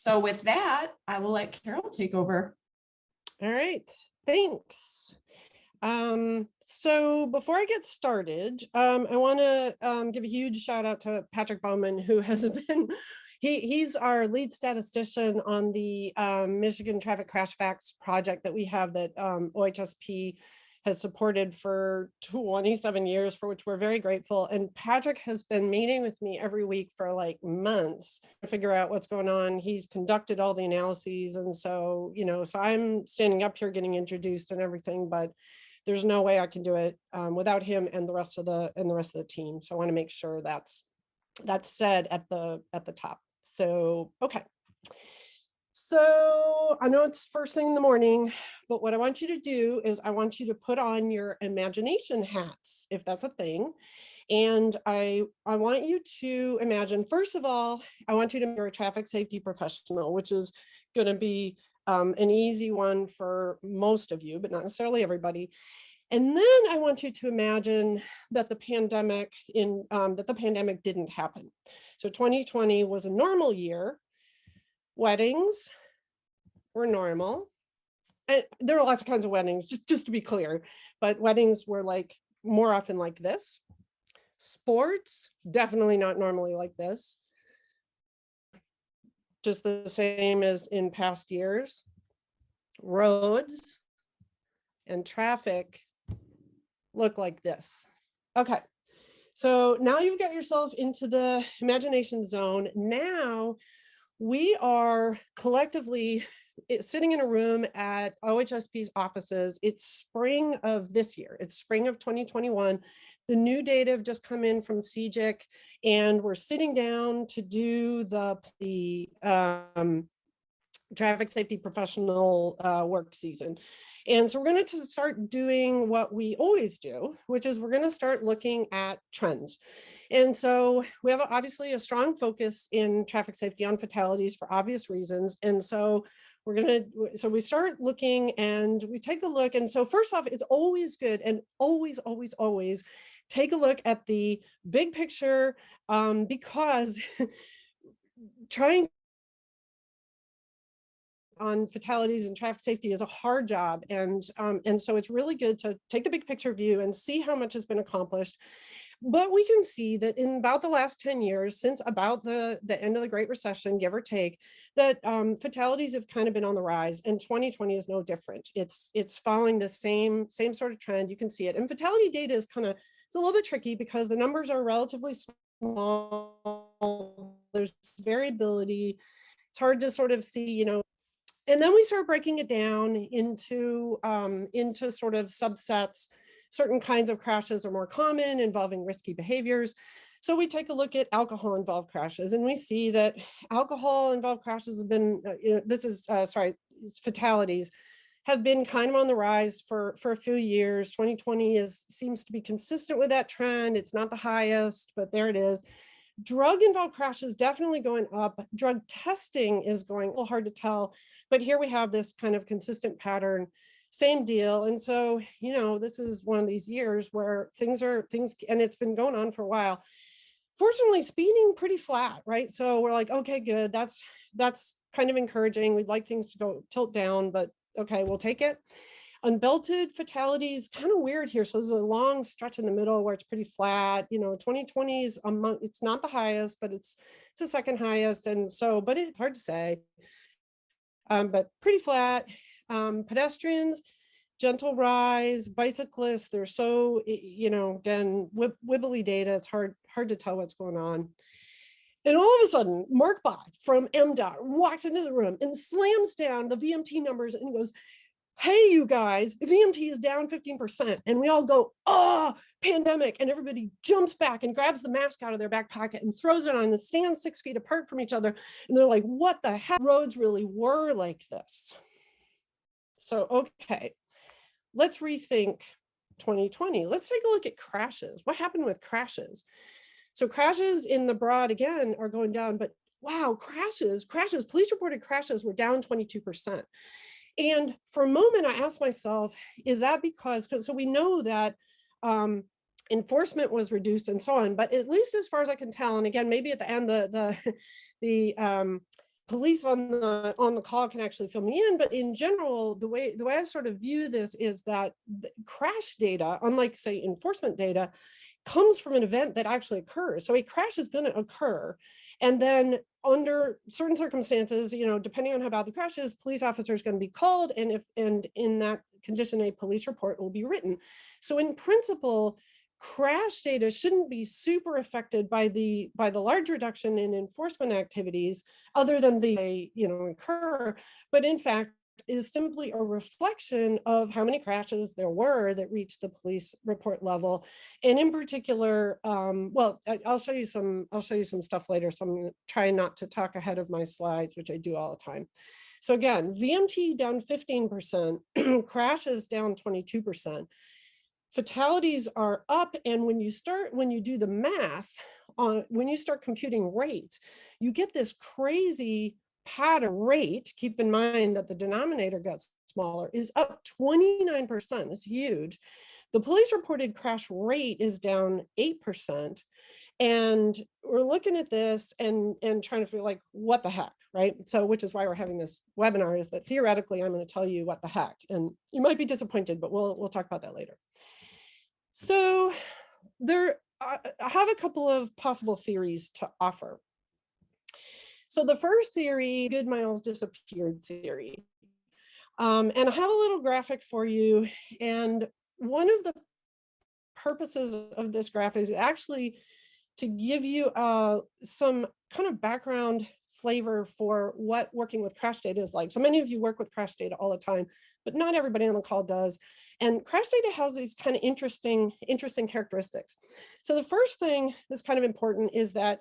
So with that, I will let Carol take over. All right, thanks. So before I get started, I want to give a huge shout out to Patrick Bowman, who has been, he's our lead statistician on the Michigan Traffic Crash Facts project that we have that OHSP has supported for 27 years, for which we're very grateful. And Patrick has been meeting with me every week for like months to figure out what's going on. He's conducted all the analyses. And so, so I'm standing up here getting introduced and everything, but there's no way I can do it without him and the rest of the team. So I want to make sure that's said at the top. So, okay. So I know it's first thing in the morning, but what I want you to do is I want you to put on your imagination hats, if that's a thing. And I want you to imagine, first of all, I want you to be a traffic safety professional, which is going to be an easy one for most of you, but not necessarily everybody. And then I want you to imagine that the pandemic didn't happen. So 2020 was a normal year. Weddings were normal. And there were lots of kinds of weddings, just to be clear, but weddings were like more often like this. Sports, definitely not normally like this. Just the same as in past years. Roads and traffic look like this. Okay, so now you've got yourself into the imagination zone. Now we are collectively sitting in a room at OHSP's offices. It's spring of this year. It's spring of 2021. The new data have just come in from CGIC, and we're sitting down to do the traffic safety professional work season. And so we're going to start doing what we always do, which is we're going to start looking at trends. And so we have obviously a strong focus in traffic safety on fatalities for obvious reasons. And so we start looking and we take a look. And so first off, it's always good and always take a look at the big picture because trying on fatalities and traffic safety is a hard job. And so it's really good to take the big picture view and see how much has been accomplished. But we can see that in about the last 10 years, since about the end of the Great Recession, give or take, that fatalities have kind of been on the rise, and 2020 is no different. It's following the same sort of trend. You can see it. And fatality data is it's a little bit tricky because the numbers are relatively small. There's variability. It's hard to sort of see, and then we start breaking it down into sort of subsets. Certain kinds of crashes are more common, involving risky behaviors. So we take a look at alcohol-involved crashes, and we see that alcohol-involved crashes have been, fatalities have been kind of on the rise for a few years. 2020 seems to be consistent with that trend. It's not the highest, but there it is. Drug-involved crashes definitely going up. Drug testing is going a little hard to tell, but here we have this kind of consistent pattern. Same deal. And so, this is one of these years where things, and it's been going on for a while. Fortunately, speeding pretty flat, right? So we're like, okay, good. That's kind of encouraging. We'd like things to go tilt down, but okay, we'll take it. Unbelted fatalities, kind of weird here. So there's a long stretch in the middle where it's pretty flat. 2020 is it's not the highest, but it's the second highest. And so, but it's hard to say, but pretty flat. Pedestrians, gentle rise. Bicyclists, they're so, again, wibbly data. It's hard to tell what's going on. And all of a sudden, Mark Bach from MDOT walks into the room and slams down the VMT numbers and goes, hey, you guys, VMT is down 15%. And we all go, oh, pandemic. And everybody jumps back and grabs the mask out of their back pocket and throws it on and stands 6 feet apart from each other. And they're like, what the heck? Roads really were like this. So, okay, let's rethink 2020. Let's take a look at crashes. What happened with crashes? So crashes in the broad, again, are going down, but wow, crashes, police reported crashes were down 22%. And for a moment, I asked myself, is that because, so we know that enforcement was reduced and so on, but at least as far as I can tell, and again, maybe at the end, the police on the call can actually fill me in. But in general, the way I sort of view this is that crash data, unlike say enforcement data, comes from an event that actually occurs. So a crash is going to occur. And then under certain circumstances, depending on how bad the crash is, police officer is going to be called. And in that condition, a police report will be written. So in principle, crash data shouldn't be super affected by the large reduction in enforcement activities, other than they occur, but in fact is simply a reflection of how many crashes there were that reached the police report level. And in particular, I'll show you some stuff later, so I'm going to try not to talk ahead of my slides, which I do all the time. So again, VMT down 15%, crashes down 22%. Fatalities are up, and when you do the math on, when you start computing rates, you get this crazy pattern. Rate, keep in mind that the denominator got smaller, is up 29%. It's huge. The police reported crash rate is down 8%. And we're looking at this and trying to feel like, what the heck, right? So, which is why we're having this webinar, is that theoretically, I'm going to tell you what the heck, and you might be disappointed, but we'll talk about that later. So I have a couple of possible theories to offer. So the first theory, good miles disappeared theory. And I have a little graphic for you. And one of the purposes of this graphic is actually to give you some kind of background flavor for what working with crash data is like. So many of you work with crash data all the time, but not everybody on the call does. And crash data has these kind of interesting characteristics. So the first thing that's kind of important is that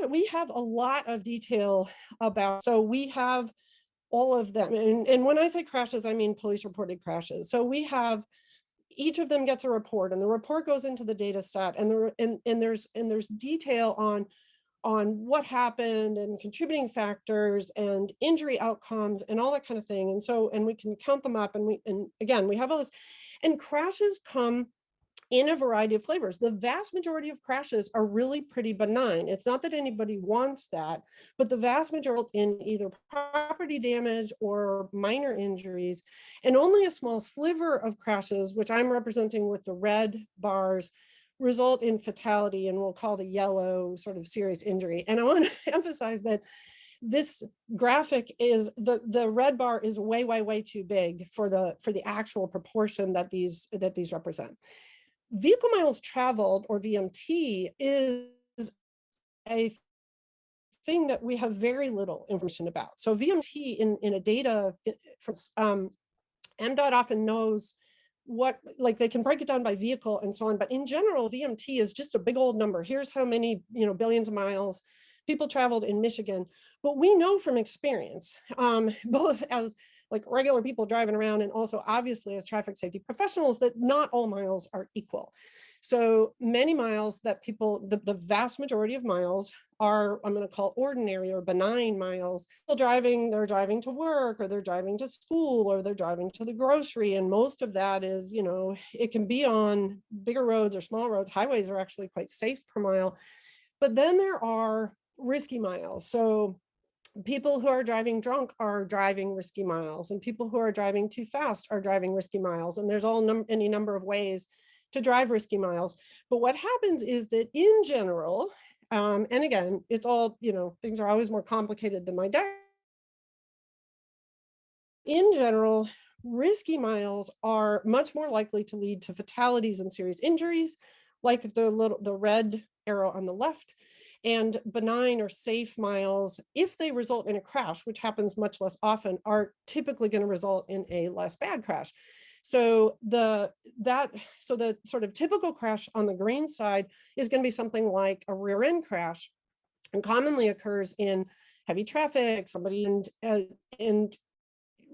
we have a lot of detail about, so we have all of them. And when I say crashes, I mean police reported crashes. So we have, each of them gets a report, and the report goes into the data set, and there's detail on what happened and contributing factors and injury outcomes and all that kind of thing. And so, and we can count them up, and again, we have all this, and crashes come in a variety of flavors. The vast majority of crashes are really pretty benign. It's not that anybody wants that, but the vast majority in either property damage or minor injuries, and only a small sliver of crashes, which I'm representing with the red bars, result in fatality, and we'll call the yellow sort of serious injury. And I want to emphasize that this graphic is, the red bar is way too big for the actual proportion that these represent. Vehicle miles traveled, or VMT, is a thing that we have very little information about. So VMT in a data, MDOT often knows what, like they can break it down by vehicle and so on, but in general, VMT is just a big old number. Here's how many, billions of miles people traveled in Michigan. But we know from experience, both as like regular people driving around, and also obviously as traffic safety professionals, that not all miles are equal. So many miles that people, the vast majority of miles are, I'm going to call ordinary or benign miles. They're driving to work, or they're driving to school, or they're driving to the grocery. And most of that is, it can be on bigger roads or small roads. Highways are actually quite safe per mile. But then there are risky miles. So people who are driving drunk are driving risky miles, and people who are driving too fast are driving risky miles. And there's any number of ways to drive risky miles. But what happens is that in general, and again, it's all, things are always more complicated than my diagram. In general, risky miles are much more likely to lead to fatalities and serious injuries, like the red arrow on the left. And benign or safe miles, if they result in a crash, which happens much less often, are typically going to result in a less bad crash. So the sort of typical crash on the green side is going to be something like a rear end crash, and commonly occurs in heavy traffic. And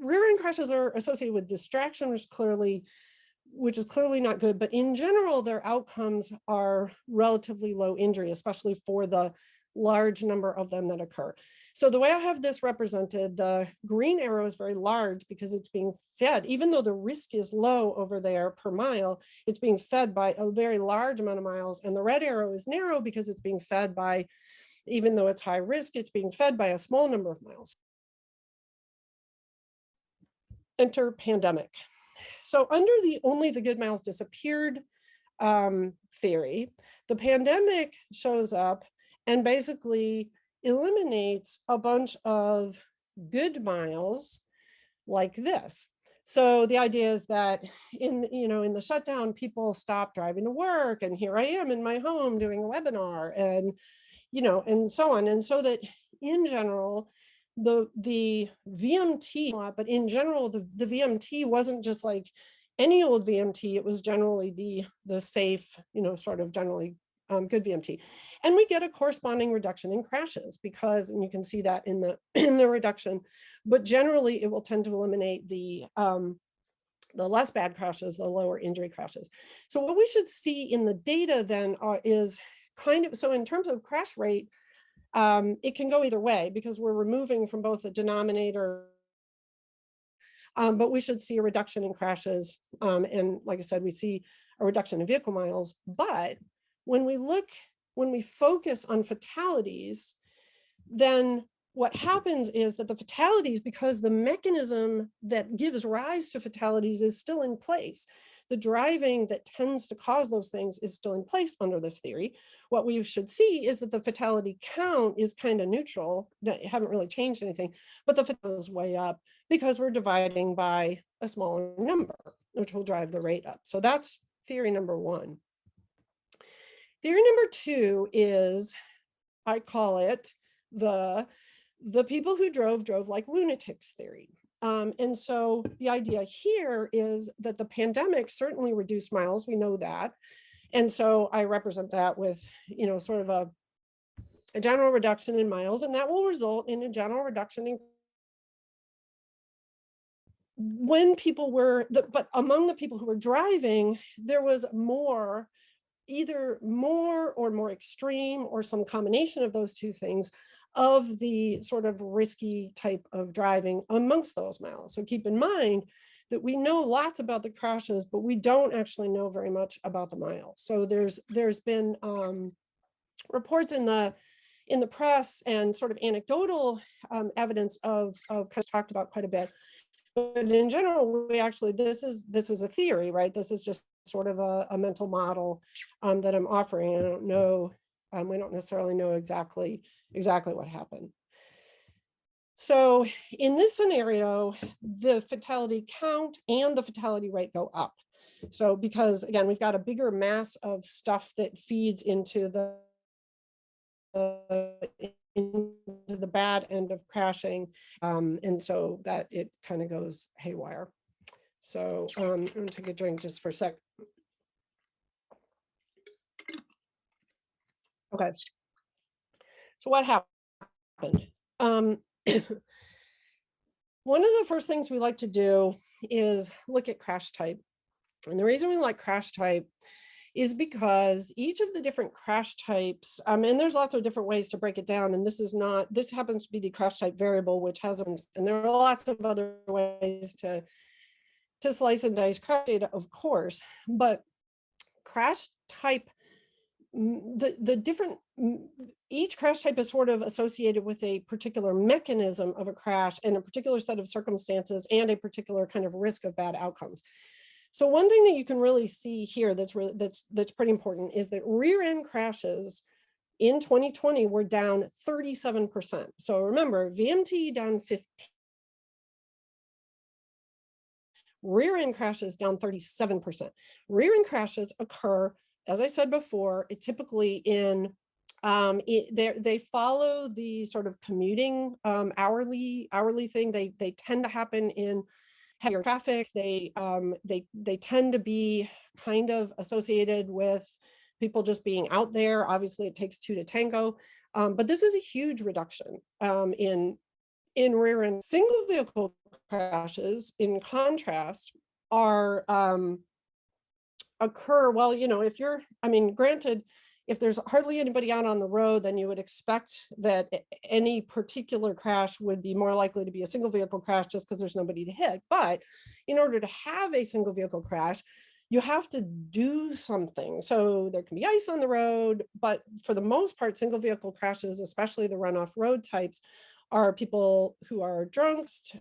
rear end crashes are associated with distraction, which is clearly not good, but in general, their outcomes are relatively low injury, especially for the large number of them that occur. So the way I have this represented, the green arrow is very large because it's being fed, even though the risk is low over there per mile, it's being fed by a very large amount of miles. And the red arrow is narrow because it's being fed by even though it's high risk, it's being fed by a small number of miles. Enter pandemic. So under the only the good miles disappeared theory, the pandemic shows up and basically eliminates a bunch of good miles like this. So the idea is that in the shutdown, people stop driving to work, and here I am in my home doing a webinar, and and so on. And so that in general, the VMT, but in general, the VMT wasn't just like any old VMT. It was generally the safe, sort of generally good VMT. And we get a corresponding reduction in crashes because, and you can see that in the reduction, but generally it will tend to eliminate the less bad crashes, the lower injury crashes. So what we should see in the data then is kind of, so in terms of crash rate, it can go either way because we're removing from both the denominator, but we should see a reduction in crashes. And like I said, we see a reduction in vehicle miles. But when we focus on fatalities, then what happens is that the fatalities, because the mechanism that gives rise to fatalities is still in place, the driving that tends to cause those things is still in place under this theory. What we should see is that the fatality count is kind of neutral. They haven't really changed anything, but the fatality is way up because we're dividing by a smaller number, which will drive the rate up. So that's theory number one. Theory number two is, I call it the people who drove like lunatics theory. And so the idea here is that the pandemic certainly reduced miles. We know that. And so I represent that with, sort of a general reduction in miles, and that will result in a general reduction in when people were, but among the people who were driving, there was either more or more extreme or some combination of those two things of the sort of risky type of driving amongst those miles. So keep in mind that we know lots about the crashes, but we don't actually know very much about the miles. So there's been reports in the press and sort of anecdotal evidence of kind of talked about quite a bit. But in general, we actually, this is a theory, right? This is just sort of a mental model that I'm offering. I don't know, we don't necessarily know exactly what happened. So in this scenario, the fatality count and the fatality rate go up. So because again, we've got a bigger mass of stuff that feeds into the bad end of crashing, and so that it kind of goes haywire. So I'm going to take a drink just for a sec. Okay. So what happened? One of the first things we like to do is look at crash type. And the reason we like crash type is because each of the different crash types, and there's lots of different ways to break it down. And this happens to be the crash type variable, which hasn't, and there are lots of other ways to slice and dice crash data, of course, but crash type, each crash type is sort of associated with a particular mechanism of a crash and a particular set of circumstances and a particular kind of risk of bad outcomes. So one thing that you can really see here that's pretty important is that rear end crashes in 2020 were down 37%. So remember, VMT down 15. Rear end crashes down 37%. Rear end crashes occur, as I said before, typically in they follow the sort of commuting hourly thing. They tend to happen in heavier traffic. They tend to be kind of associated with people just being out there. Obviously, it takes two to tango, but this is a huge reduction in rear end. Single vehicle crashes, in contrast, are occur, well, if you're, granted, if there's hardly anybody out on the road, then you would expect that any particular crash would be more likely to be a single vehicle crash just because there's nobody to hit. But in order to have a single vehicle crash, you have to do something. So there can be ice on the road, but for the most part, single vehicle crashes, especially the runoff road types, are people who are drunks.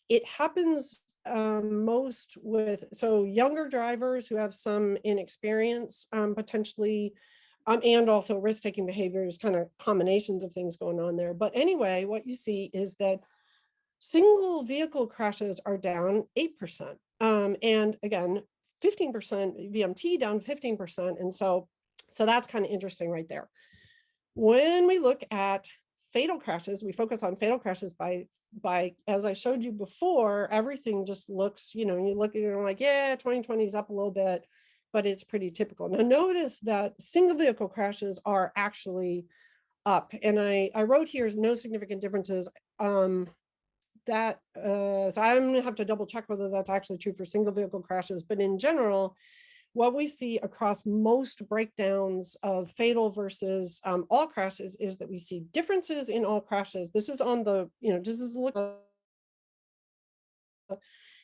It happens most with younger drivers who have some inexperience, potentially, and also risk-taking behaviors, kind of combinations of things going on there. But anyway, what you see is that single vehicle crashes are down 8%. And again, 15% VMT down 15%. And so that's kind of interesting right there. When we look at fatal crashes, we focus on fatal crashes by, as I showed you before, everything just looks, you look at it like, yeah, 2020 is up a little bit, but it's pretty typical. Now notice that single vehicle crashes are actually up. And I wrote here no significant differences. So I'm gonna have to double check whether that's actually true for single vehicle crashes, but in general, what we see across most breakdowns of fatal versus all crashes is that we see differences in all crashes. This is on the, just as look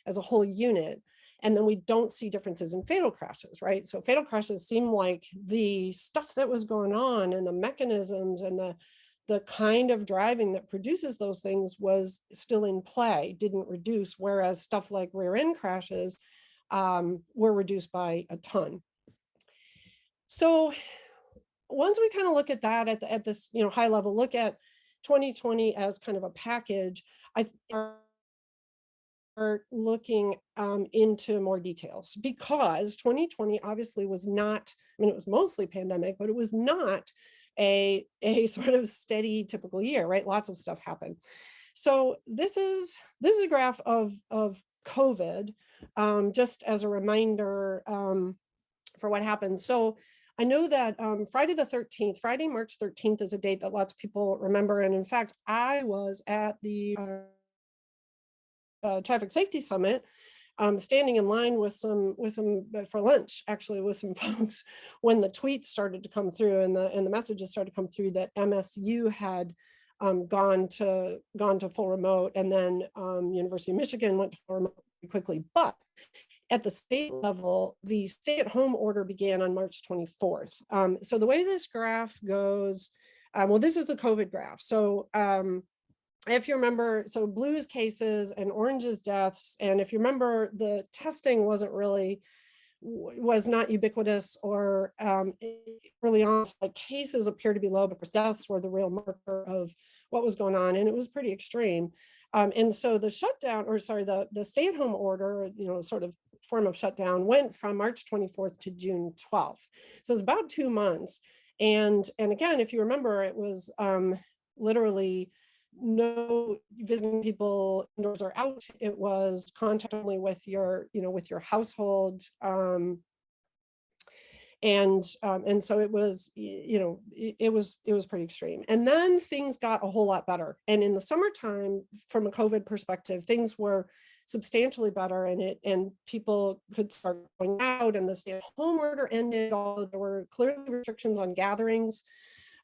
as a whole unit. And then we don't see differences in fatal crashes, right? So fatal crashes seem like the stuff that was going on and the mechanisms and the kind of driving that produces those things was still in play, didn't reduce, whereas stuff like rear end crashes were reduced by a ton. So once we kind of look at that at this high level, look at 2020 as kind of a package, I are looking into more details, because 2020 obviously was not, it was mostly pandemic, but it was not a sort of steady typical year, right? Lots of stuff happened. So this is a graph of COVID, just as a reminder for what happened. So I know that Friday, March 13th is a date that lots of people remember. And in fact, I was at the Traffic Safety Summit, standing in line with some for lunch, actually, with some folks, when the tweets started to come through and the messages started to come through that MSU had gone to full remote, and then University of Michigan went to full remote quickly. But at the state level, the stay-at-home order began on March 24th. So the way this graph goes, well, this is the COVID graph. So if you remember, so blue is cases and orange is deaths. And if you remember, the testing was not ubiquitous, or early on, like cases appear to be low, but deaths were the real marker of what was going on. And it was pretty extreme. And so the shutdown, or sorry, the stay-at-home order, sort of form of shutdown, went from March 24th to June 12th. So it's about 2 months. And again, if you remember, it was literally no visiting people indoors or out. It was contact only with your household. And so it was, it was pretty extreme. And then things got a whole lot better. And in the summertime, from a COVID perspective, things were substantially better, and people could start going out, and the stay-at-home order ended, although there were clearly restrictions on gatherings.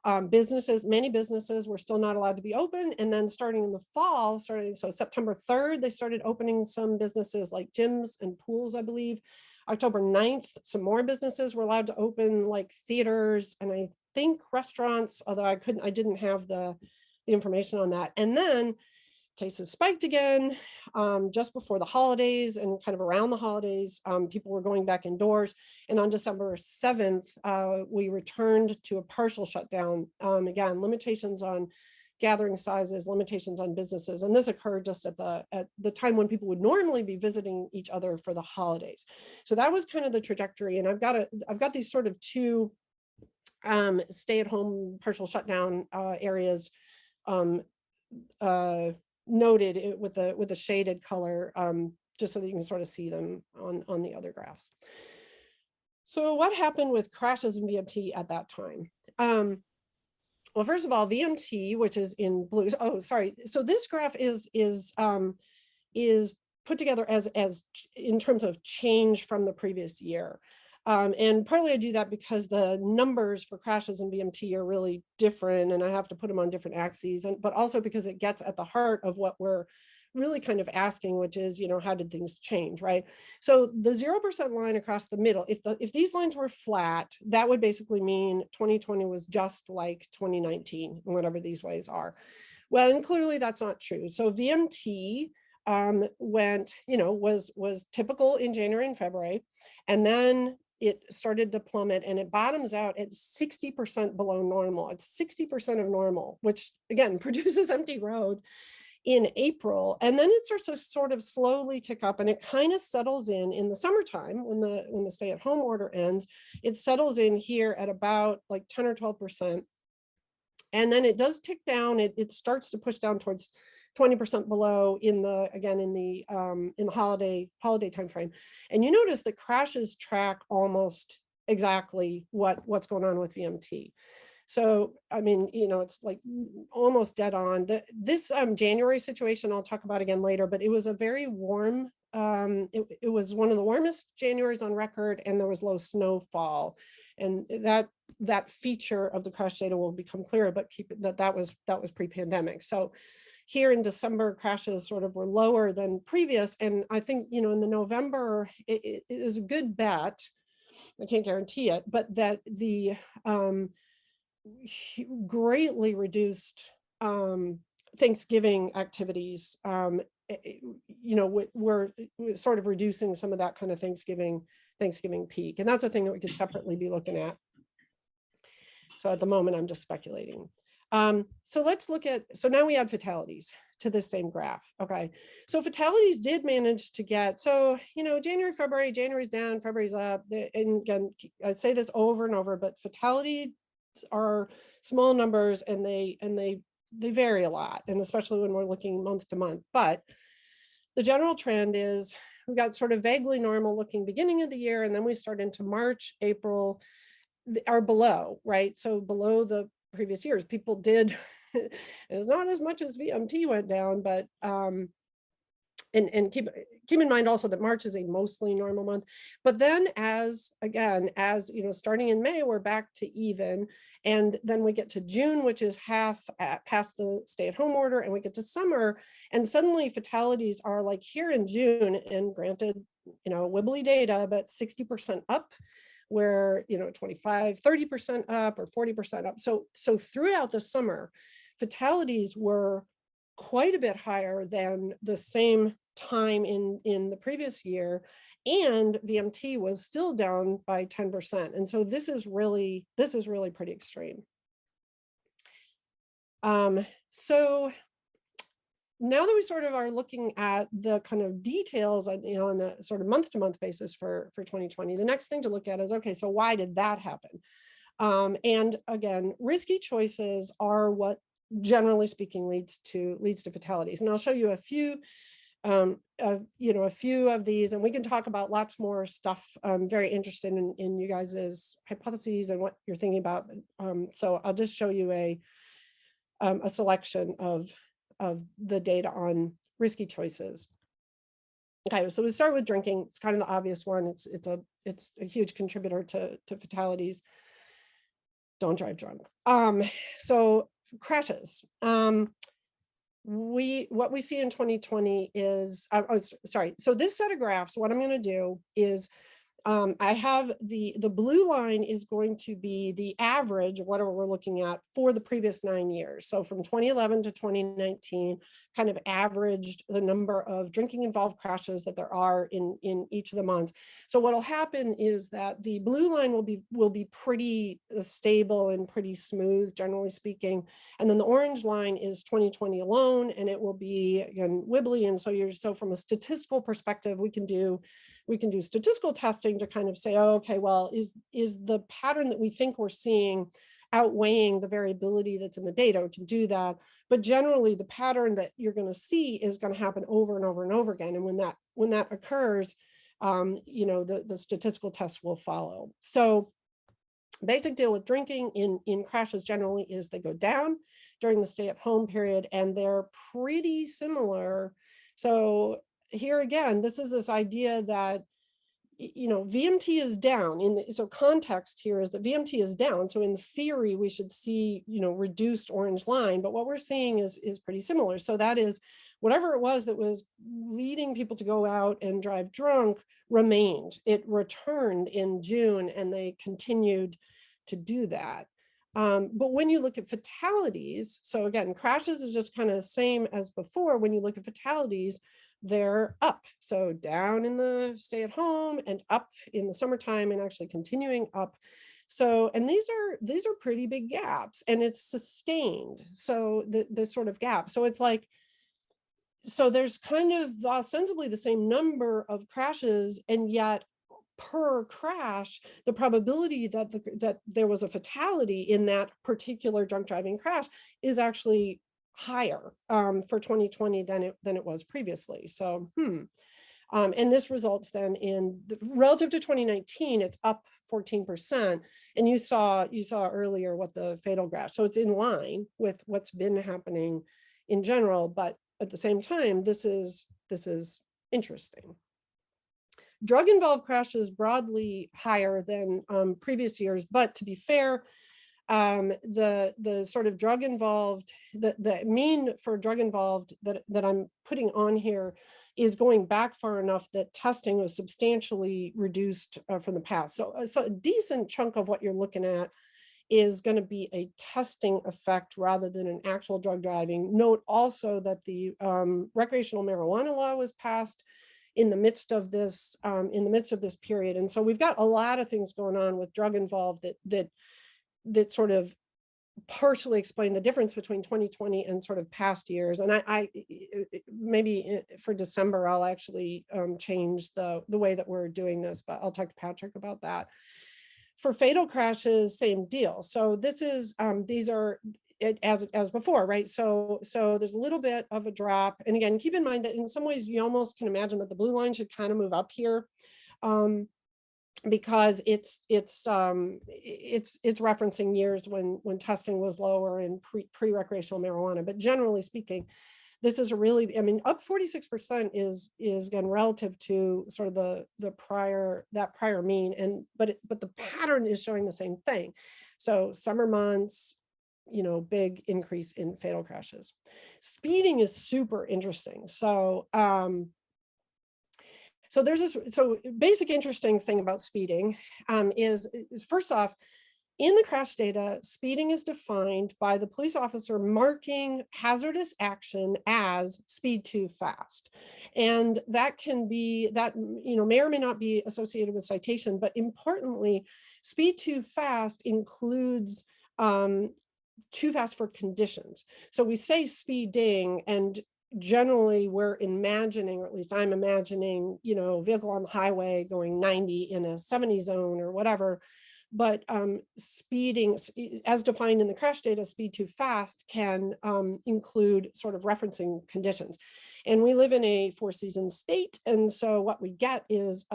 Many businesses were still not allowed to be open. And then starting in the fall, so September 3rd, they started opening some businesses like gyms and pools, I believe. October 9th, some more businesses were allowed to open, like theaters, and I think restaurants, although I didn't have the information on that. And then cases spiked again just before the holidays, and kind of around the holidays, people were going back indoors. And on December 7th, we returned to a partial shutdown. Again, limitations on gathering sizes, limitations on businesses. And this occurred just at the time when people would normally be visiting each other for the holidays. So that was kind of the trajectory. And I've got these sort of two stay-at-home partial shutdown areas noted with the shaded color, just so that you can sort of see them on the other graphs. So what happened with crashes in VMT at that time? Well, first of all, VMT, which is in blue. Oh, sorry. So this graph is put together as in terms of change from the previous year. And partly I do that because the numbers for crashes in VMT are really different, and I have to put them on different axes, but also because it gets at the heart of what we're really kind of asking, which is, how did things change, right? So the 0% line across the middle, if these lines were flat, that would basically mean 2020 was just like 2019, and whatever these ways are. Well, and clearly that's not true. So VMT went, was typical in January and February, and then it started to plummet, and it bottoms out at 60% below normal. It's 60% of normal, which again produces empty roads in April, and then it starts to sort of slowly tick up, and it kind of settles in the summertime when the stay-at-home order ends. It settles in here at about like 10 or 12%, and then it does tick down. It starts to push down towards 20% below in the holiday timeframe. And you notice that crashes track almost exactly what's going on with VMT. So, I mean, it's like almost dead on. This January situation, I'll talk about again later, but it was a very warm, it was one of the warmest Januaries on record, and there was low snowfall. And that feature of the crash data will become clearer, but keep it that was pre-pandemic. So here in December, crashes sort of were lower than previous. And I think, in the November, it is a good bet, I can't guarantee it, but that the greatly reduced Thanksgiving activities, we're sort of reducing some of that kind of Thanksgiving peak. And that's a thing that we could separately be looking at. So at the moment, I'm just speculating. So let's look at, so now we add fatalities to the same graph. Okay. So fatalities did manage to get, January, February, January's down, February's up. And again, I'd say this over and over, but fatalities are small numbers, and they vary a lot. And especially when we're looking month to month, but the general trend is we got sort of vaguely normal looking beginning of the year. And then we start into March, April are below, right? So below the previous years, people did, it's not as much as VMT went down, but and keep in mind also that March is a mostly normal month. But then as starting in May, we're back to even, and then we get to June, which is half past the stay-at-home order, and we get to summer, and suddenly fatalities are like here in June, and granted, wibbly data, but 60% up, where 25, 30% up, or 40% up. So throughout the summer, fatalities were quite a bit higher than the same time in the previous year, and VMT was still down by 10%. And so this is really pretty extreme. So now that we sort of are looking at the kind of details, on a sort of month-to-month basis for 2020, the next thing to look at is, okay, so why did that happen? And again, risky choices are what, generally speaking, leads to fatalities. And I'll show you a few, a few of these, and we can talk about lots more stuff. I'm very interested in you guys' hypotheses and what you're thinking about. So I'll just show you a selection of the data on risky choices. Okay, so we start with drinking. It's kind of the obvious one. It's a huge contributor to fatalities. Don't drive drunk. So crashes. What we see in 2020 is, sorry. So this set of graphs, what I'm going to do is, I have the blue line is going to be the average of whatever we're looking at for the previous 9 years. So from 2011 to 2019, kind of averaged the number of drinking involved crashes that there are in each of the months. So what'll happen is that the blue line will be pretty stable and pretty smooth, generally speaking. And then the orange line is 2020 alone, and it will be, again, wibbly. And so from a statistical perspective, we can do statistical testing to kind of say, oh, okay, well, is the pattern that we think we're seeing outweighing the variability that's in the data? We can do that, but generally the pattern that you're going to see is going to happen over and over and over again. And when that occurs, the statistical tests will follow. So basic deal with drinking in crashes generally is they go down during the stay-at-home period, and they're pretty similar. So here again, this is this idea that VMT is down so context here is that VMT is down. So in theory, we should see, reduced orange line, but what we're seeing is pretty similar. So that is whatever it was that was leading people to go out and drive drunk remained. It returned in June and they continued to do that. But when you look at fatalities, so again, crashes is just kind of the same as before. When you look at fatalities, they're up. So down in the stay at home and up in the summertime and actually continuing up. So, and these are pretty big gaps and it's sustained. So the sort of gap. So it's like, so there's kind of ostensibly the same number of crashes, and yet per crash, the probability that that there was a fatality in that particular drunk driving crash is actually higher for 2020 than it was previously. So, and this results then in relative to 2019, it's up 14%. And you saw earlier what the fatal crash. So it's in line with what's been happening in general, but at the same time, this is interesting. Drug involved crashes broadly higher than previous years, but to be fair, the sort of drug involved, the mean for drug involved that I'm putting on here is going back far enough that testing was substantially reduced from the past. So a decent chunk of what you're looking at is going to be a testing effect rather than an actual drug driving. Note also that the recreational marijuana law was passed in the midst of this period, and so we've got a lot of things going on with drug involved that sort of partially explain the difference between 2020 and sort of past years. And I maybe for December I'll actually change the way that we're doing this, but I'll talk to Patrick about that. For fatal crashes, same deal. So this is these are as before, right? So there's a little bit of a drop, and again, keep in mind that in some ways you almost can imagine that the blue line should kind of move up here. Because it's referencing years when testing was lower in pre-recreational marijuana. But generally speaking, this is a really, I mean, up 46% is again relative to sort of the prior mean, but the pattern is showing the same thing. So summer months, big increase in fatal crashes. Speeding is super interesting. So there's this, basic interesting thing about speeding is first off, in the crash data, speeding is defined by the police officer marking hazardous action as speed too fast. And that can be, may or may not be associated with citation, but importantly, speed too fast includes too fast for conditions. So we say speeding, and generally we're imagining, or at least I'm imagining, vehicle on the highway going 90 in a 70 zone or whatever. But speeding, as defined in the crash data, speed too fast can include sort of referencing conditions. And we live in a four-season state. And so what we get is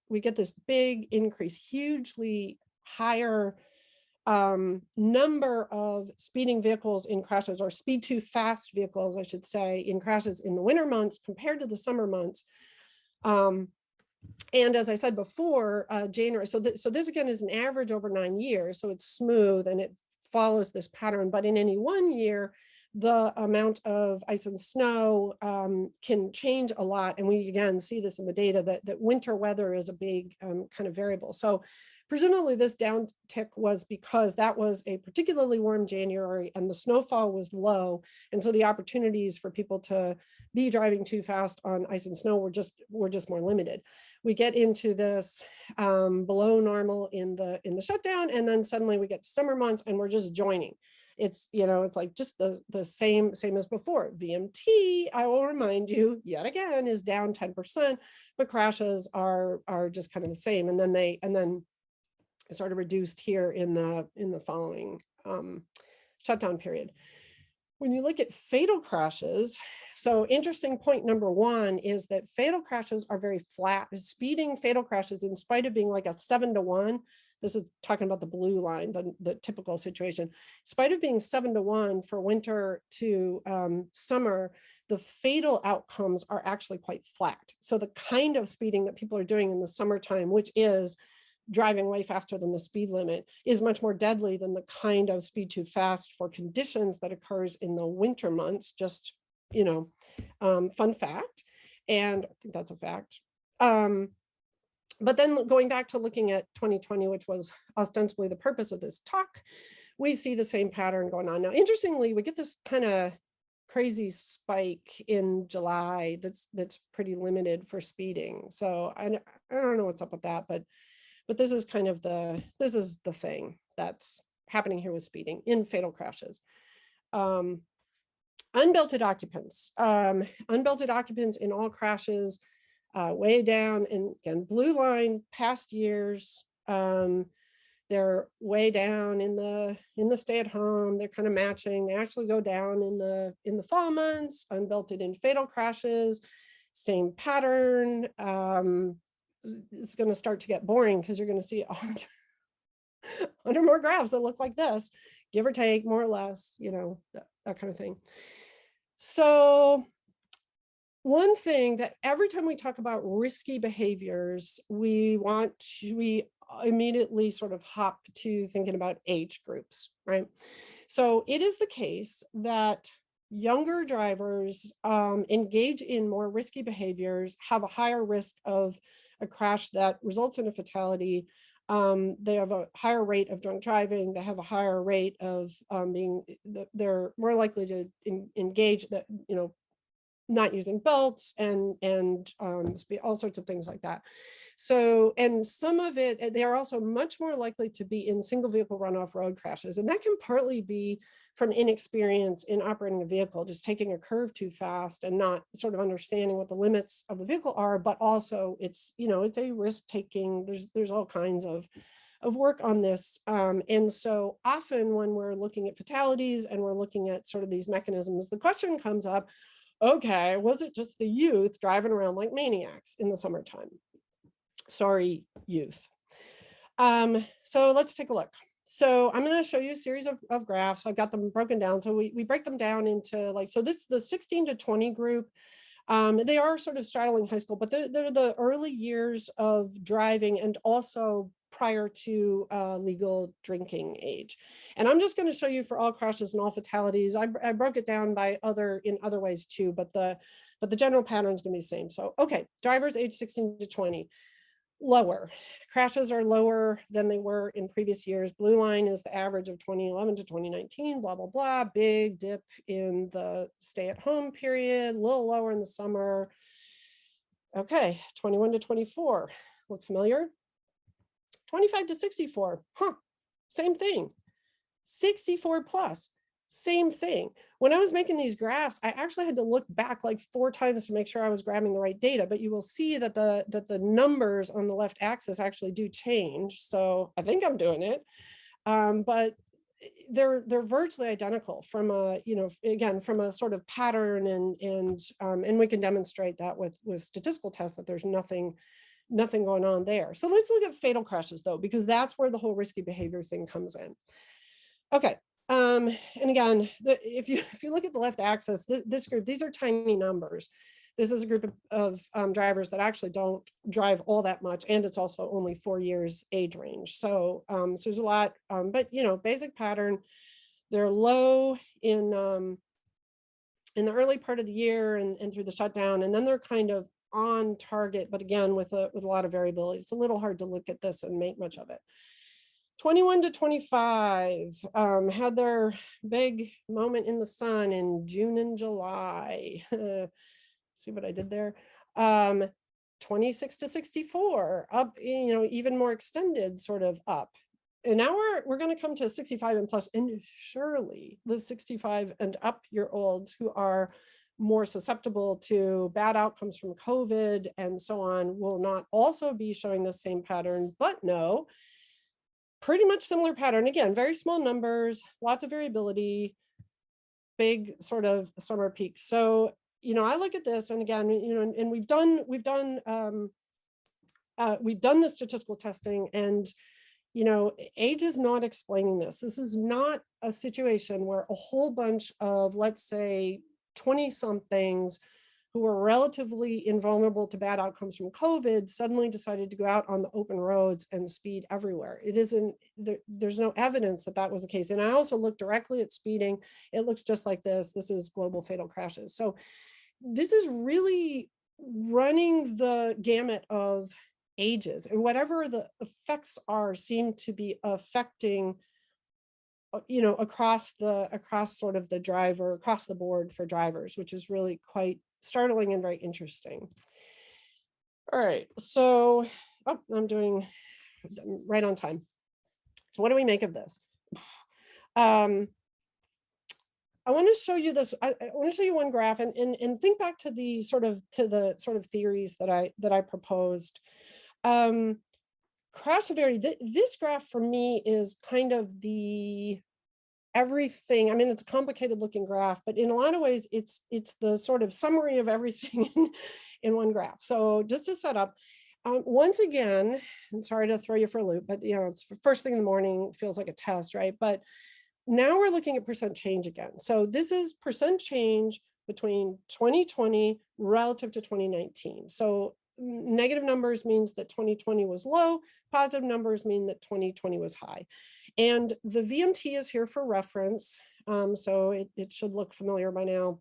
we get this big increase, hugely higher number of speeding vehicles in crashes, or speed too fast vehicles, I should say, in crashes in the winter months compared to the summer months. And as I said before, January, so this again is an average over 9 years, so it's smooth and it follows this pattern, but in any one year, the amount of ice and snow can change a lot. And we again see this in the data that winter weather is a big kind of variable. So presumably this downtick was because that was a particularly warm January and the snowfall was low. And so the opportunities for people to be driving too fast on ice and snow were just more limited. We get into this below normal in the shutdown, and then suddenly we get to summer months and we're just joining. It's, it's like just the same as before. VMT, I will remind you yet again, is down 10%, but crashes are just kind of the same. And then sort of reduced here in the following shutdown period. When you look at fatal crashes, so interesting point number one is that fatal crashes are very flat. Speeding fatal crashes, in spite of being like a 7-to-1, this is talking about the blue line, the typical situation. In spite of being 7-to-1 for winter to summer, the fatal outcomes are actually quite flat. So the kind of speeding that people are doing in the summertime, which is driving way faster than the speed limit, is much more deadly than the kind of speed too fast for conditions that occurs in the winter months. Just, fun fact. And I think that's a fact. But then going back to looking at 2020, which was ostensibly the purpose of this talk, we see the same pattern going on. Now, interestingly, we get this kind of crazy spike in July that's pretty limited for speeding. So I don't know what's up with that, but this is kind of this is the thing that's happening here with speeding in fatal crashes. Unbelted occupants. Unbelted occupants in all crashes, way down, and again, blue line past years. They're way down in the stay at home. They're kind of matching. They actually go down in the fall months. Unbelted in fatal crashes, same pattern. It's going to start to get boring because you're going to see 100 more graphs that look like this, give or take, more or less, that kind of thing. So one thing that every time we talk about risky behaviors, we immediately sort of hop to thinking about age groups, right? So it is the case that younger drivers engage in more risky behaviors, have a higher risk of a crash that results in a fatality. They have a higher rate of drunk driving. They have a higher rate of they're more likely to engage that, not using belts and all sorts of things like that. So, and some of it, they are also much more likely to be in single vehicle runoff road crashes. And that can partly be from inexperience in operating a vehicle, just taking a curve too fast and not sort of understanding what the limits of the vehicle are, but also it's a risk taking. There's all kinds of work on this. And so often when we're looking at fatalities and we're looking at sort of these mechanisms, the question comes up, okay, was it just the youth driving around like maniacs in the summertime? Sorry, youth. So let's take a look. So I'm going to show you a series of graphs. I've got them broken down. So we break them down into the 16 to 20 group. They are sort of straddling high school, but they're the early years of driving and also prior to legal drinking age. And I'm just going to show you for all crashes and all fatalities. I broke it down in other ways too, but the general pattern is going to be the same. So, okay, drivers age 16 to 20. Lower. Crashes are lower than they were in previous years. Blue line is the average of 2011 to 2019, blah, blah, blah. Big dip in the stay-at-home period, a little lower in the summer. Okay, 21 to 24. Look familiar? 25 to 64. Same thing. 64 plus. Same thing. When I was making these graphs, I actually had to look back like 4 times to make sure I was grabbing the right data, but you will see that the numbers on the left axis actually do change. So I think I'm doing it. But they're virtually identical from from a sort of pattern, and we can demonstrate that with statistical tests that there's nothing going on there. So let's look at fatal crashes though, because that's where the whole risky behavior thing comes in. Okay. And again, if you look at the left axis, this group, these are tiny numbers. This is a group of drivers that actually don't drive all that much, and it's also only 4 years age range. So, so there's a lot, but basic pattern. They're low in the early part of the year and through the shutdown, and then they're kind of on target, but again with a lot of variability. It's a little hard to look at this and make much of it. 21 to 25 had their big moment in the sun in June and July. See what I did there? 26 to 64 up, even more extended, sort of up. And now we're going to come to 65 and plus, and surely the 65 and up year olds who are more susceptible to bad outcomes from COVID and so on will not also be showing the same pattern, but no, pretty much similar pattern. Again, very small numbers, lots of variability, big sort of summer peaks. So, I look at this, and again, and we've done the statistical testing, and age is not explaining this. This is not a situation where a whole bunch of, let's say, 20 somethings who were relatively invulnerable to bad outcomes from COVID suddenly decided to go out on the open roads and speed everywhere. It isn't, there's no evidence that that was the case. And I also looked directly at speeding. It looks just like this. This is global fatal crashes. So this is really running the gamut of ages, and whatever the effects are seem to be affecting across sort of the driver, across the board for drivers, which is really quite startling and very interesting. All right, so I'm doing right on time. So what do we make of this? I want to show you this. I want to show you one graph and think back to the sort of theories that I proposed. Crash severity. This graph for me is kind of the everything. I mean, it's a complicated looking graph, but in a lot of ways, it's the sort of summary of everything in one graph. So just to set up, once again, and sorry to throw you for a loop, but it's the first thing in the morning, feels like a test, right? But now we're looking at percent change again. So this is percent change between 2020 relative to 2019. So negative numbers means that 2020 was low, positive numbers mean that 2020 was high. And the VMT is here for reference. So it should look familiar by now.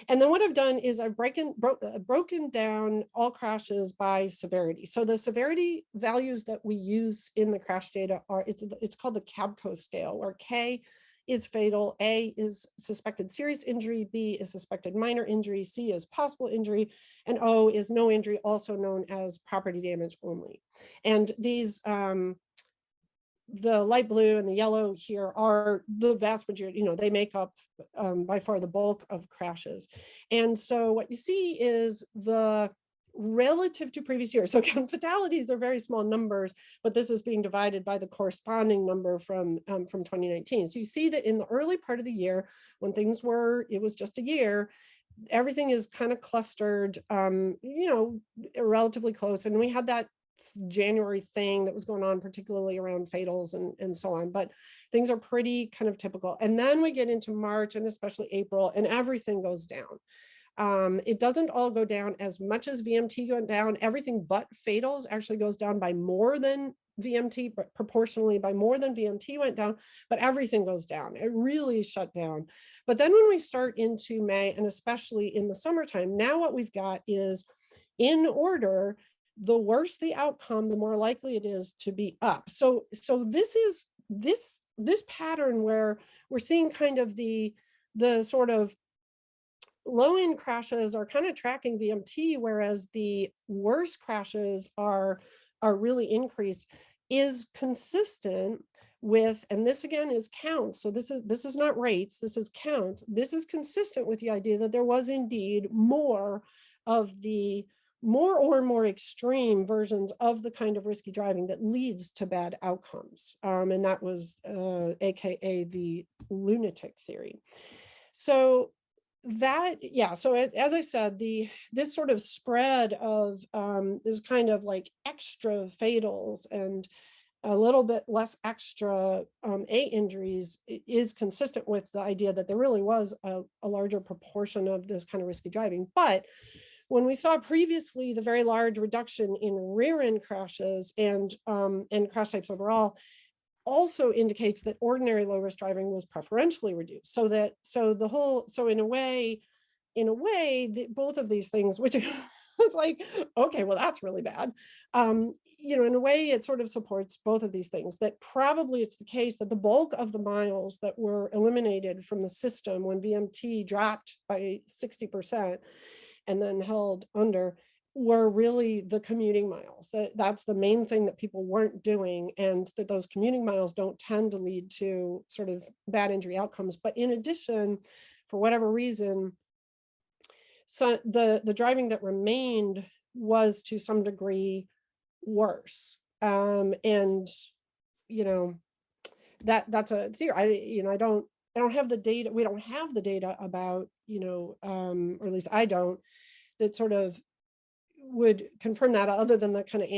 And then what I've done is I've broken down all crashes by severity. So the severity values that we use in the crash data are, it's called the Cabco scale, where K is fatal, A is suspected serious injury, B is suspected minor injury, C is possible injury, and O is no injury, also known as property damage only. And these, the light blue and the yellow here are the vast majority, they make up by far the bulk of crashes. And so what you see is the relative to previous years. So again, fatalities are very small numbers, but this is being divided by the corresponding number from 2019. So you see that in the early part of the year, when things were, it was just a year, everything is kind of clustered, relatively close. And we had that January thing that was going on, particularly around fatals and so on, but things are pretty kind of typical. And then we get into March and especially April, and everything goes down. It doesn't all go down as much as VMT went down. Everything but fatals actually goes down by more than VMT, but proportionally by more than VMT went down, but everything goes down. It really shut down. But then when we start into May, and especially in the summertime, now what we've got is, in order, the worse the outcome, the more likely it is to be up. So this is this pattern where we're seeing kind of the sort of low end crashes are kind of tracking VMT, whereas the worst crashes are really increased, is consistent with, and this again is counts. So this is not rates, this is counts. This is consistent with the idea that there was indeed more or more extreme versions of the kind of risky driving that leads to bad outcomes. And that was AKA the lunatic theory. So that, yeah, so as I said, this sort of spread of this kind of like extra fatals and a little bit less extra A injuries is consistent with the idea that there really was a larger proportion of this kind of risky driving. But when we saw previously the very large reduction in rear end crashes and crash types overall, also indicates that ordinary low risk driving was preferentially reduced. So in a way, both of these things, which it's like, okay, well, that's really bad. In a way, it sort of supports both of these things, that probably it's the case that the bulk of the miles that were eliminated from the system when VMT dropped by 60% and then held under were really the commuting miles. That's the main thing that people weren't doing, and that those commuting miles don't tend to lead to sort of bad injury outcomes. But in addition, for whatever reason, so the driving that remained was to some degree worse. And that's a theory. I don't have the data. We don't have the data about, or at least I don't, that sort of would confirm that, other than the kind of,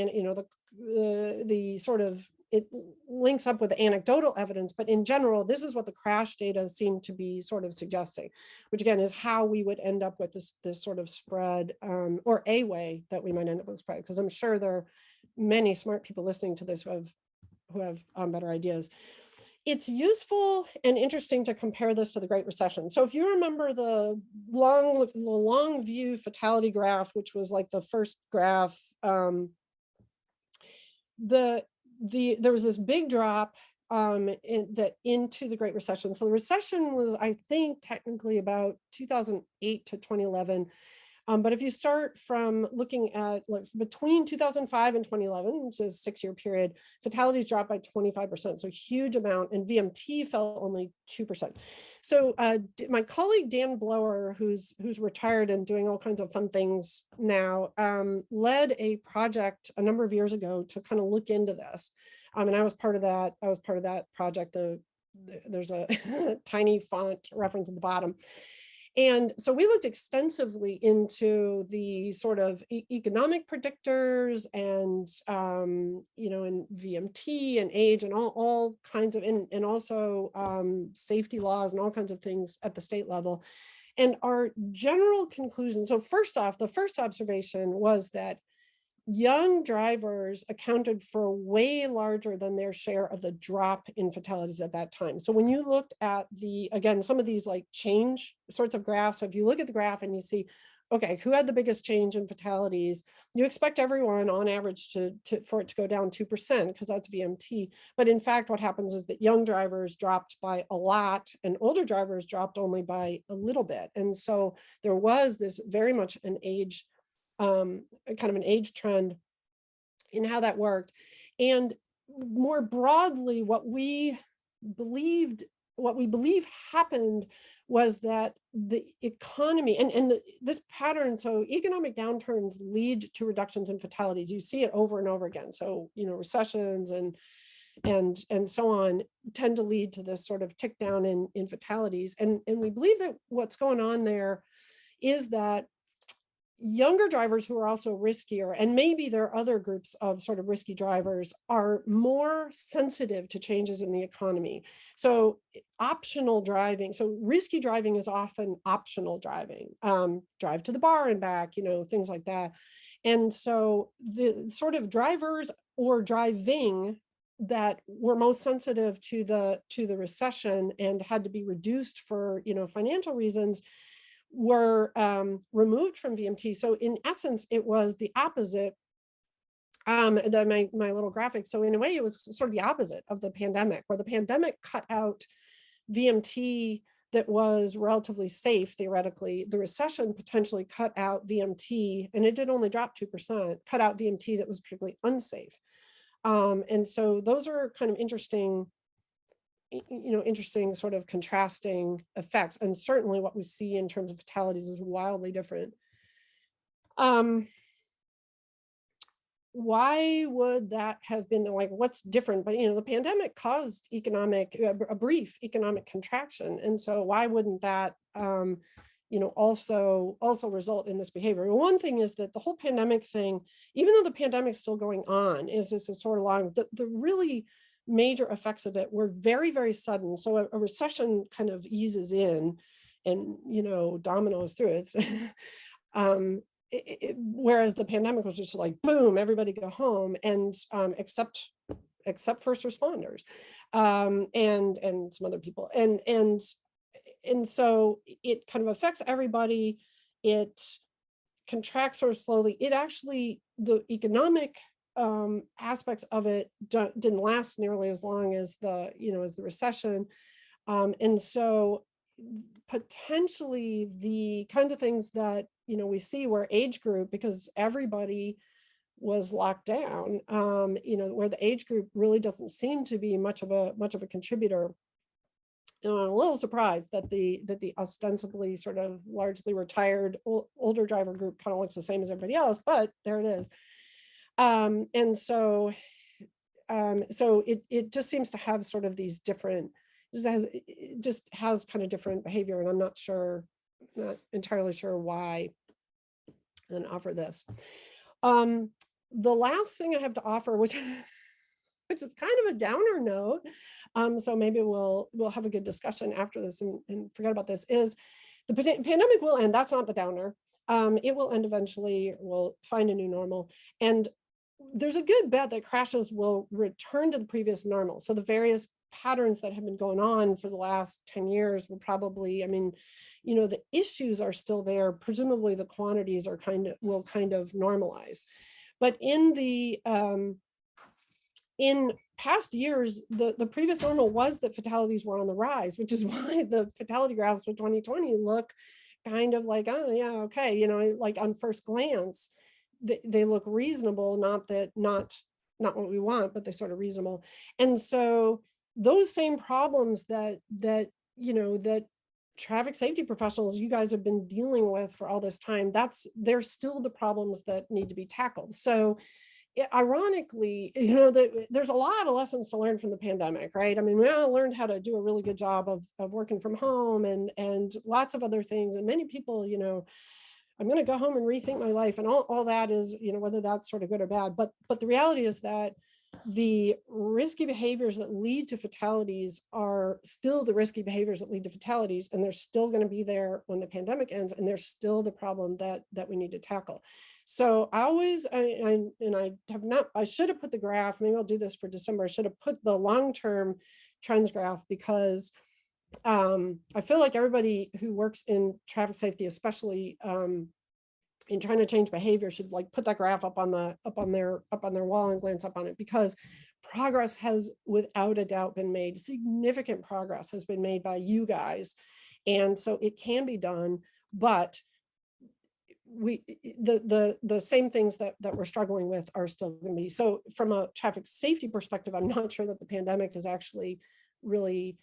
the sort of, it links up with the anecdotal evidence, but in general, this is what the crash data seem to be sort of suggesting, which again is how we would end up with this sort of spread, or a way that we might end up with spread, because I'm sure there are many smart people listening to this who have better ideas. It's useful and interesting to compare this to the Great Recession. So if you remember the long view fatality graph, which was like the first graph, there was this big drop into the Great Recession. So the recession was, I think, technically about 2008 to 2011. But if you start from looking at between 2005 and 2011, which is a 6-year period, fatalities dropped by 25%, so huge amount, and VMT fell only 2%. So my colleague Dan Blower, who's retired and doing all kinds of fun things now, led a project a number of years ago to kind of look into this, and I was part of that. Project. There's a tiny font reference at the bottom. And so we looked extensively into the sort of economic predictors and, and VMT and age and all kinds of, and also safety laws and all kinds of things at the state level. And our general conclusion, so first off, the first observation was that young drivers accounted for way larger than their share of the drop in fatalities at that time. So when you looked at again, some of these like change sorts of graphs, so if you look at the graph and you see, okay, who had the biggest change in fatalities, you expect everyone on average for it to go down 2% because that's VMT. But in fact, what happens is that young drivers dropped by a lot and older drivers dropped only by a little bit. And so there was this very much an age kind of an age trend in how that worked. And more broadly, what we believe happened was that the economy and this pattern, so economic downturns lead to reductions in fatalities. You see it over and over again. So, recessions and so on tend to lead to this sort of tick down in fatalities. And we believe that what's going on there is that younger drivers who are also riskier, and maybe there are other groups of sort of risky drivers, are more sensitive to changes in the economy. So optional driving, so risky driving is often optional driving, drive to the bar and back, things like that. And so the sort of drivers or driving that were most sensitive to the recession and had to be reduced for financial reasons were removed from VMT. So in essence, it was the opposite. My little graphic. So in a way, it was sort of the opposite of the pandemic, where the pandemic cut out VMT that was relatively safe theoretically. The recession potentially cut out VMT, and it did only drop 2%. Cut out VMT that was particularly unsafe. And so those are kind of interesting sort of contrasting effects. And certainly what we see in terms of fatalities is wildly different. Why would that have been what's different? But, the pandemic caused a brief economic contraction. And so why wouldn't that, also result in this behavior? Well, one thing is that the whole pandemic thing, even though the pandemic's still going on, is this sort of long, the really major effects of it were very, very sudden. So a recession kind of eases in and, dominoes through it. Whereas the pandemic was just like, boom, everybody go home, and except first responders and some other people. And so it kind of affects everybody. It contracts sort of slowly. It actually, the economic aspects of it didn't last nearly as long as the recession. And so potentially the kinds of things that, we see where age group, because everybody was locked down, where the age group really doesn't seem to be much of a contributor. And I'm a little surprised that the ostensibly sort of largely retired older driver group kind of looks the same as everybody else, but there it is. And so it just seems to have sort of these different, it just has kind of different behavior, and I'm not entirely sure why then offer this. The last thing I have to offer, which which is kind of a downer note, so maybe we'll have a good discussion after this and forget about this, is the pandemic will end. That's not the downer. It will end eventually. We'll find a new normal. And there's a good bet that crashes will return to the previous normal. So the various patterns that have been going on for the last 10 years will probably, I mean, you know, the issues are still there. Presumably the quantities are will kind of normalize. But in the in past years, the previous normal was that fatalities were on the rise, which is why the fatality graphs for 2020 look kind of like, oh yeah, okay, you know, like on first glance, they look reasonable, not what we want, but they're sort of reasonable. And so those same problems that you know, that traffic safety professionals, you guys have been dealing with for all this time, they're still the problems that need to be tackled. So ironically, you know, there's a lot of lessons to learn from the pandemic, right? I mean, we all learned how to do a really good job of working from home and lots of other things. And many people, you know, I'm going to go home and rethink my life, and all that is, you know, whether that's sort of good or bad. But the reality is that the risky behaviors that lead to fatalities are still the risky behaviors that lead to fatalities, and they're still going to be there when the pandemic ends, and they're still the problem that we need to tackle. So I always, I have not, I should have put the graph, maybe I'll do this for December, I should have put the long-term trends graph, because I feel like everybody who works in traffic safety, especially in trying to change behavior, should like put that graph up on their wall and glance up on it, because progress has without a doubt been made. Significant progress has been made by you guys, and so it can be done. But the same things that we're struggling with are still going to be. So from a traffic safety perspective, I'm not sure that the pandemic has actually really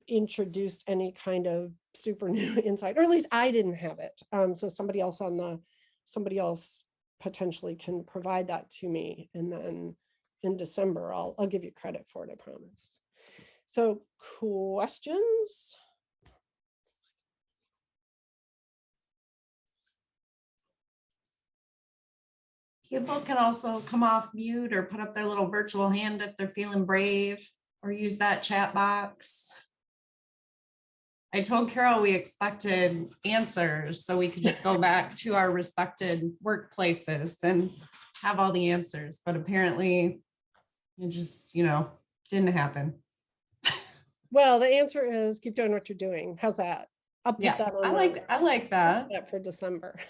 introduced any kind of super new insight, or at least I didn't have it. So somebody else potentially can provide that to me, and then in December I'll give you credit for it, I promise. So questions? People can also come off mute or put up their little virtual hand if they're feeling brave, or use that chat box. I told Carol we expected answers, so we could just go back to our respected workplaces and have all the answers, but apparently it just, you know, didn't happen. Well, the answer is keep doing what you're doing. How's that? I'll put that on. I like that for December.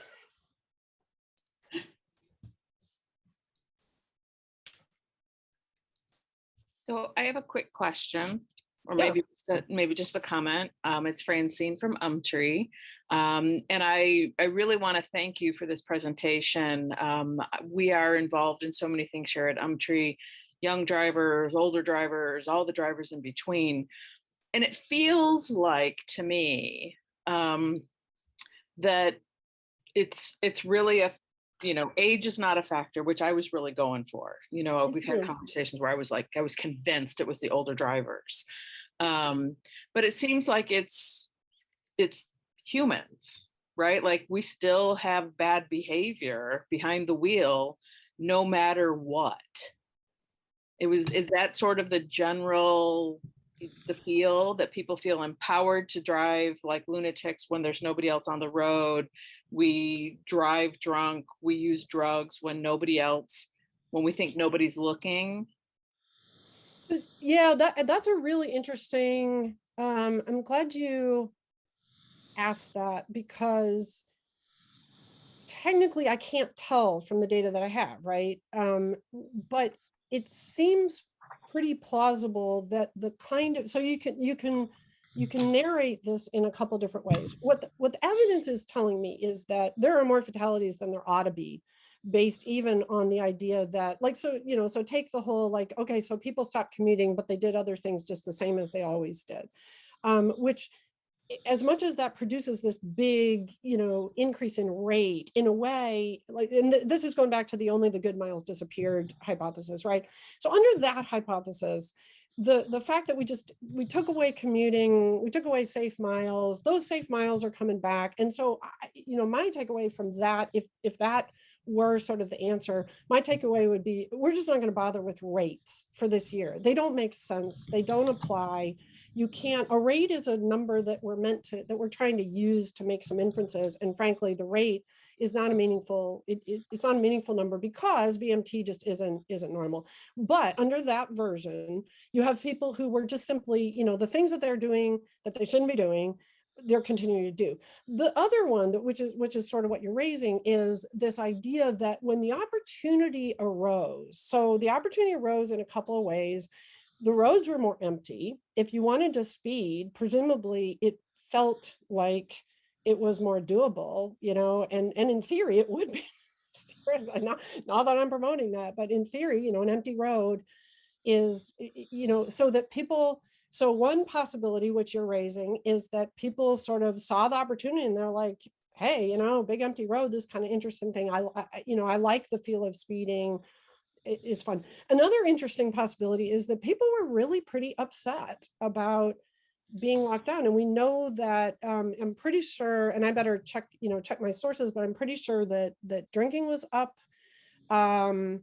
So I have a quick question, or maybe just a comment. It's Francine from Umtree. And I really want to thank you for this presentation. We are involved in so many things here at Umtree, young drivers, older drivers, all the drivers in between. And it feels like to me that it's really you know, age is not a factor, which I was really going for. You know, we've had conversations where I was convinced it was the older drivers. But it seems like it's humans, right? Like we still have bad behavior behind the wheel, no matter what. Is that sort of the feel that people feel empowered to drive like lunatics when there's nobody else on the road? We drive drunk, we use drugs when we think nobody's looking. Yeah, that's a really interesting, I'm glad you asked that, because technically I can't tell from the data that I have, right? But it seems pretty plausible that the kind of, so you can narrate this in a couple different ways. What the evidence is telling me is that there are more fatalities than there ought to be, based even on the idea that, like, so, you know, so take the whole, like, okay, so people stopped commuting, but they did other things just the same as they always did, which, as much as that produces this big, you know, increase in rate, in a way, like, and this is going back to the only the good miles disappeared hypothesis, right? So under that hypothesis, the fact that we took away commuting, we took away safe miles, those safe miles are coming back. And so, you know, my takeaway from that, if that were sort of the answer, my takeaway would be, we're just not going to bother with rates for this year. They don't make sense. They don't apply. You can't, a rate is a number that we're trying to use to make some inferences. And frankly, the rate is not a meaningful, it's not a meaningful number because VMT just isn't normal. But under that version, you have people who were just simply, the things that they're doing that they shouldn't be doing, they're continuing to do. The other one, which is sort of what you're raising, is this idea that when the opportunity arose, so the opportunity arose in a couple of ways. The roads were more empty. If you wanted to speed, presumably it felt like it was more doable, and in theory it would be. Not that I'm promoting that, but in theory, an empty road is, so that people, so one possibility which you're raising is that people sort of saw the opportunity and they're like, hey, big empty road, this kind of interesting thing. I like the feel of speeding. It's fun. Another interesting possibility is that people were really pretty upset about being locked down. And we know that I'm pretty sure, and I better check my sources, but I'm pretty sure that drinking was up. And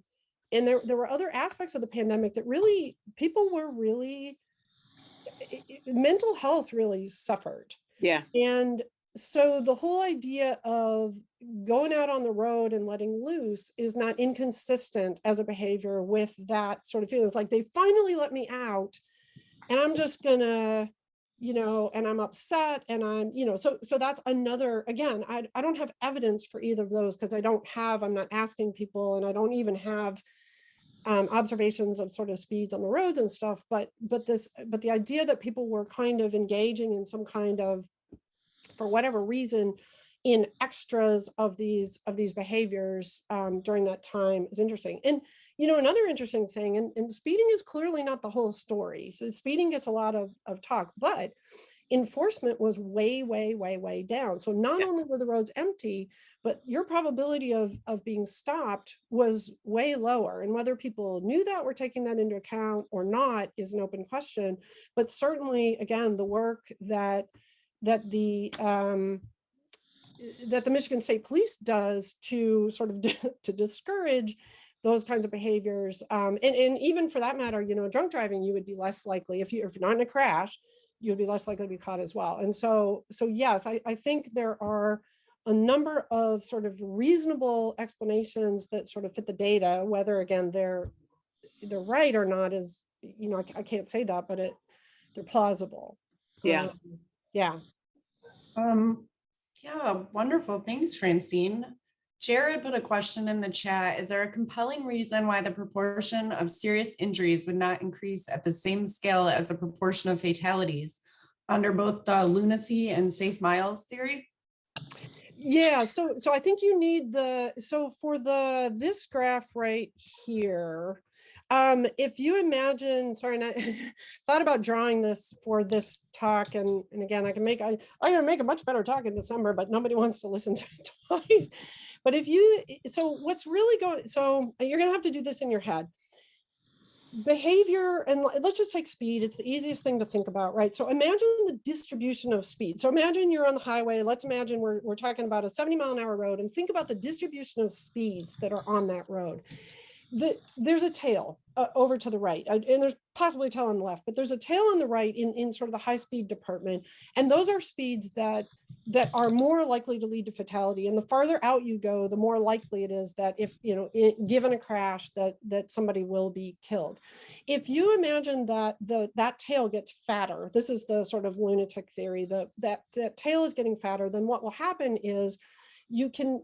there were other aspects of the pandemic that really, people were really, mental health really suffered. Yeah. And so the whole idea of going out on the road and letting loose is not inconsistent as a behavior with that sort of feeling. It's like, they finally let me out and I'm just gonna, and I'm upset and I'm, so that's another, again, I don't have evidence for either of those because I'm not asking people, and I don't even have observations of sort of speeds on the roads and stuff, but the idea that people were kind of engaging in some kind of, for whatever reason, in extras of these behaviors during that time is interesting. And another interesting thing, and speeding is clearly not the whole story. So speeding gets a lot of talk, but enforcement was way, way, way, way down. So not only were the roads empty, but your probability of being stopped was way lower. And whether people knew that, were taking that into account or not is an open question. But certainly, again, the work that the Michigan State Police does to sort of to discourage those kinds of behaviors, and even for that matter, drunk driving, you would be less likely, if you're not in a crash, you would be less likely to be caught as well. And so yes, I think there are a number of sort of reasonable explanations that sort of fit the data. Whether again they're right or not is, I can't say that, but they're plausible. Yeah. Yeah. Yeah, wonderful. Thanks, Francine. Jared put a question in the chat. Is there a compelling reason why the proportion of serious injuries would not increase at the same scale as the proportion of fatalities under both the lunacy and safe miles theory? Yeah, so I think you need for this graph right here, if you imagine, sorry, I thought about drawing this for this talk, and again, I'm gonna make a much better talk in December, but nobody wants to listen to it twice. But what's really going, so you're gonna have to do this in your head. Behavior, and let's just take speed. It's the easiest thing to think about, right? So imagine the distribution of speed. So imagine you're on the highway. Let's imagine we're talking about a 70-mile-an-hour road, and think about the distribution of speeds that are on that road. There's a tail over to the right, and there's possibly a tail on the left, but there's a tail on the right in sort of the high speed department. And those are speeds that are more likely to lead to fatality. And the farther out you go, the more likely it is that if, given a crash, that somebody will be killed. If you imagine that that tail gets fatter, this is the sort of lunatic theory, that tail is getting fatter, then what will happen is you can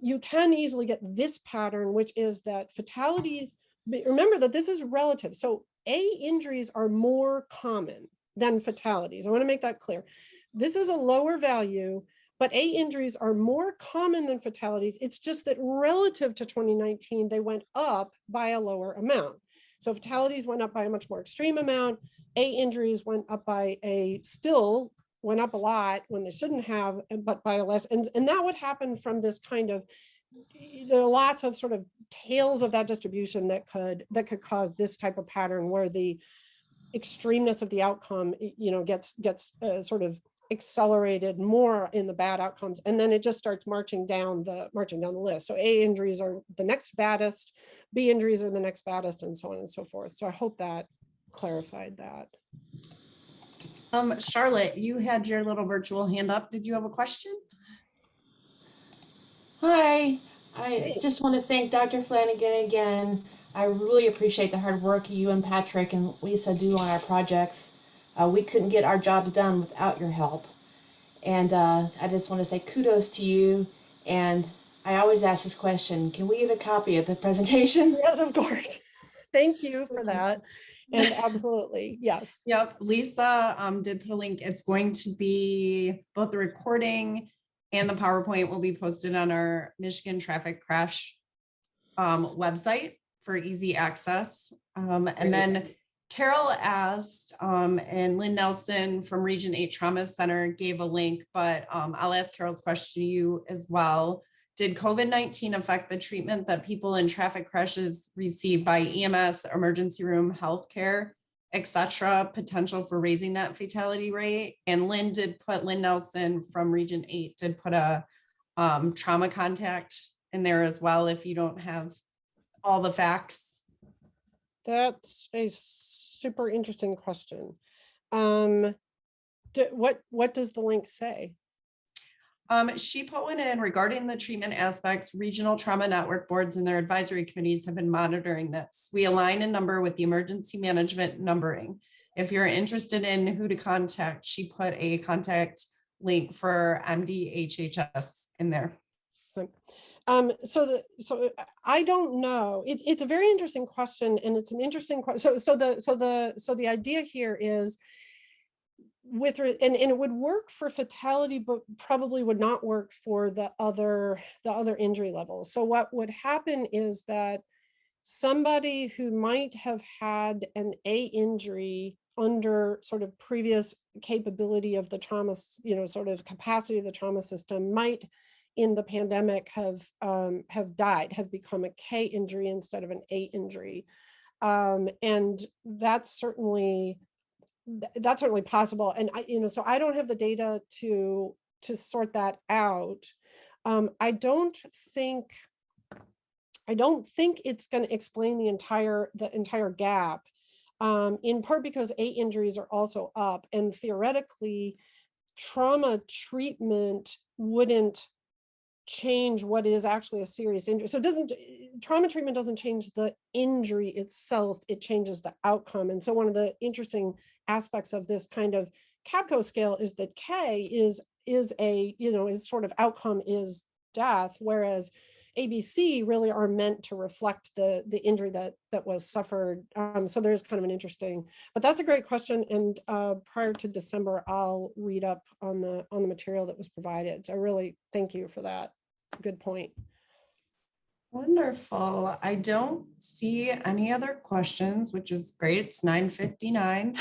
easily get this pattern, which is that fatalities, remember that this is relative. So injuries are more common than fatalities. I want to make that clear. This is a lower value, but injuries are more common than fatalities. It's just that relative to 2019, they went up by a lower amount. So fatalities went up by a much more extreme amount. Injuries went up by still went up a lot when they shouldn't have, but by a less, and that would happen from this kind of, there are lots of sort of tails of that distribution that could cause this type of pattern where the extremeness of the outcome, gets sort of accelerated more in the bad outcomes, and then it just starts marching down the list. So A injuries are the next baddest, B injuries are the next baddest, and so on and so forth. So I hope that clarified that. Charlotte, you had your little virtual hand up. Did you have a question? Hi, I just want to thank Dr. Flanagan again. I really appreciate the hard work you and Patrick and Lisa do on our projects. We couldn't get our jobs done without your help. And I just want to say kudos to you. And I always ask this question, can we get a copy of the presentation? Yes, of course. Thank you for that. And absolutely, yes. Yep, Lisa did put a link. It's going to be both the recording and the PowerPoint will be posted on our Michigan Traffic Crash website for easy access. And then Carol asked, and Lynn Nelson from Region 8 Trauma Center gave a link, but I'll ask Carol's question to you as well. Did COVID-19 affect the treatment that people in traffic crashes receive by EMS, emergency room, healthcare, etc., potential for raising that fatality rate? And Lynn Nelson from Region 8 did put a trauma contact in there as well if you don't have all the facts. That's a super interesting question. What does the link say? She put one in regarding the treatment aspects. Regional trauma network boards and their advisory committees have been monitoring this. We align a number with the emergency management numbering. If you're interested in who to contact, she put a contact link for MDHHS in there. So I don't know. It's a very interesting question, and it's an interesting question. So the idea here is and it would work for fatality, but probably would not work for the other injury levels. So what would happen is that somebody who might have had an A injury under sort of previous capability of the trauma, sort of capacity of the trauma system might in the pandemic have died, have become a K injury instead of an A injury. And that's certainly possible. And so I don't have the data to sort that out. I don't think it's going to explain the entire gap, in part because A injuries are also up, and theoretically trauma treatment wouldn't change what is actually a serious injury. So trauma treatment doesn't change the injury itself, it changes the outcome. And so one of the interesting aspects of this kind of CAPCO scale is that K is sort of outcome is death, whereas ABC really are meant to reflect the injury that was suffered. So there's kind of an interesting, but that's a great question. And prior to December, I'll read up on the material that was provided. So I really thank you for that. Good point. Wonderful. I don't see any other questions, which is great. It's 9:59.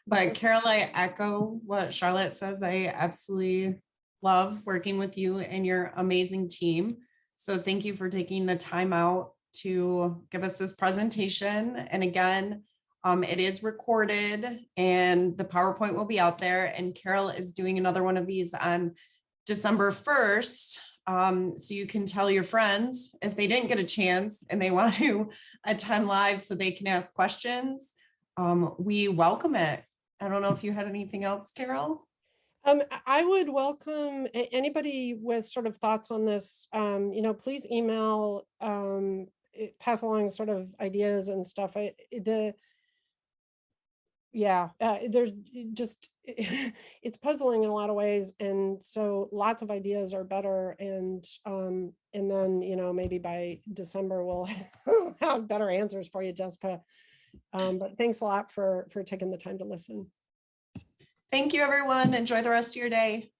But Carol, I echo what Charlotte says. I absolutely love working with you and your amazing team. So thank you for taking the time out to give us this presentation. And again, it is recorded and the PowerPoint will be out there. And Carol is doing another one of these on December 1st. So you can tell your friends if they didn't get a chance and they want to attend live so they can ask questions. We welcome it. I don't know if you had anything else, Carol? I would welcome anybody with sort of thoughts on this. Please email, pass along sort of ideas and stuff. There's just, it's puzzling in a lot of ways. And so lots of ideas are better. And then, maybe by December, we'll have better answers for you, Jessica. But thanks a lot for taking the time to listen. Thank you, everyone. Enjoy the rest of your day.